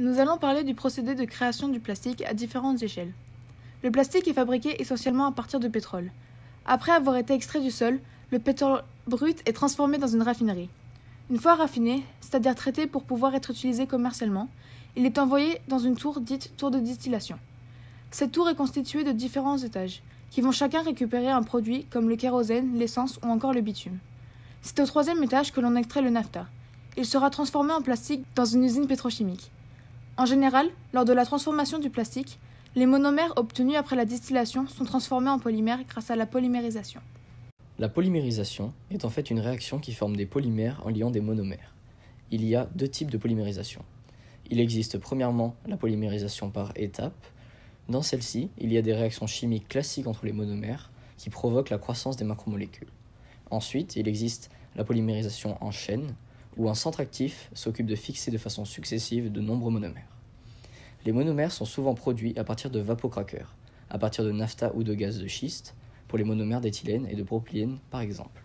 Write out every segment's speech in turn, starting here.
Nous allons parler du procédé de création du plastique à différentes échelles. Le plastique est fabriqué essentiellement à partir de pétrole. Après avoir été extrait du sol, le pétrole brut est transformé dans une raffinerie. Une fois raffiné, c'est-à-dire traité pour pouvoir être utilisé commercialement, il est envoyé dans une tour dite tour de distillation. Cette tour est constituée de différents étages, qui vont chacun récupérer un produit comme le kérosène, l'essence ou encore le bitume. C'est au troisième étage que l'on extrait le naphtha. Il sera transformé en plastique dans une usine pétrochimique. En général, lors de la transformation du plastique, les monomères obtenus après la distillation sont transformés en polymères grâce à la polymérisation. La polymérisation est en fait une réaction qui forme des polymères en liant des monomères. Il y a deux types de polymérisation. Il existe premièrement la polymérisation par étapes. Dans celle-ci, il y a des réactions chimiques classiques entre les monomères qui provoquent la croissance des macromolécules. Ensuite, il existe la polymérisation en chaîne, où un centre actif s'occupe de fixer de façon successive de nombreux monomères. Les monomères sont souvent produits à partir de vapocraqueurs, à partir de naphtha ou de gaz de schiste, pour les monomères d'éthylène et de propylène par exemple.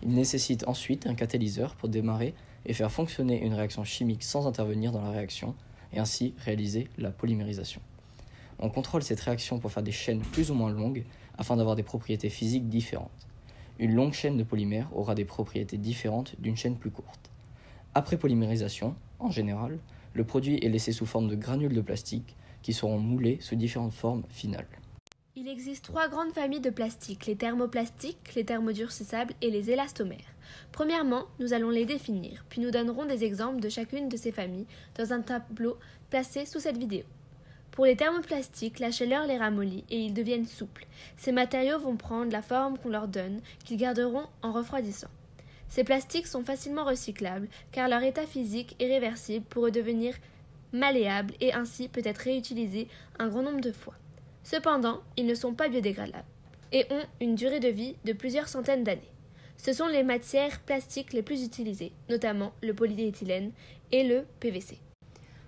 Ils nécessitent ensuite un catalyseur pour démarrer et faire fonctionner une réaction chimique sans intervenir dans la réaction, et ainsi réaliser la polymérisation. On contrôle cette réaction pour faire des chaînes plus ou moins longues, afin d'avoir des propriétés physiques différentes. Une longue chaîne de polymères aura des propriétés différentes d'une chaîne plus courte. Après polymérisation, en général, le produit est laissé sous forme de granules de plastique qui seront moulés sous différentes formes finales. Il existe trois grandes familles de plastique, les thermoplastiques, les thermodurcissables et les élastomères. Premièrement, nous allons les définir, puis nous donnerons des exemples de chacune de ces familles dans un tableau placé sous cette vidéo. Pour les thermoplastiques, la chaleur les ramollit et ils deviennent souples. Ces matériaux vont prendre la forme qu'on leur donne, qu'ils garderont en refroidissant. Ces plastiques sont facilement recyclables car leur état physique est réversible pour redevenir malléable et ainsi peut être réutilisé un grand nombre de fois. Cependant, ils ne sont pas biodégradables et ont une durée de vie de plusieurs centaines d'années. Ce sont les matières plastiques les plus utilisées, notamment le polyéthylène et le PVC.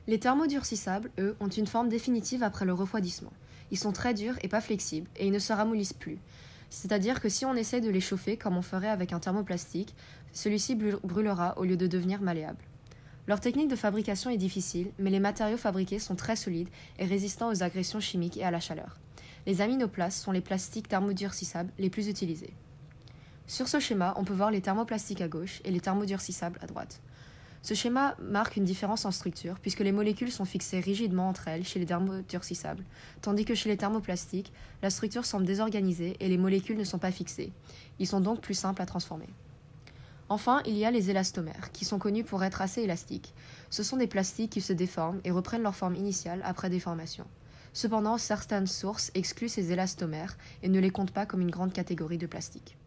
Les thermodurcissables, eux, ont une forme définitive après le refroidissement. Ils sont très durs et pas flexibles, et ils ne se ramollissent plus. C'est-à-dire que si on essaie de les chauffer comme on ferait avec un thermoplastique, celui-ci brûlera au lieu de devenir malléable. Leur technique de fabrication est difficile, mais les matériaux fabriqués sont très solides et résistants aux agressions chimiques et à la chaleur. Les aminoplastes sont les plastiques thermodurcissables les plus utilisés. Sur ce schéma, on peut voir les thermoplastiques à gauche et les thermodurcissables à droite. Ce schéma marque une différence en structure puisque les molécules sont fixées rigidement entre elles chez les thermodurcissables, tandis que chez les thermoplastiques, la structure semble désorganisée et les molécules ne sont pas fixées. Ils sont donc plus simples à transformer. Enfin, il y a les élastomères, qui sont connus pour être assez élastiques. Ce sont des plastiques qui se déforment et reprennent leur forme initiale après déformation. Cependant, certaines sources excluent ces élastomères et ne les comptent pas comme une grande catégorie de plastiques.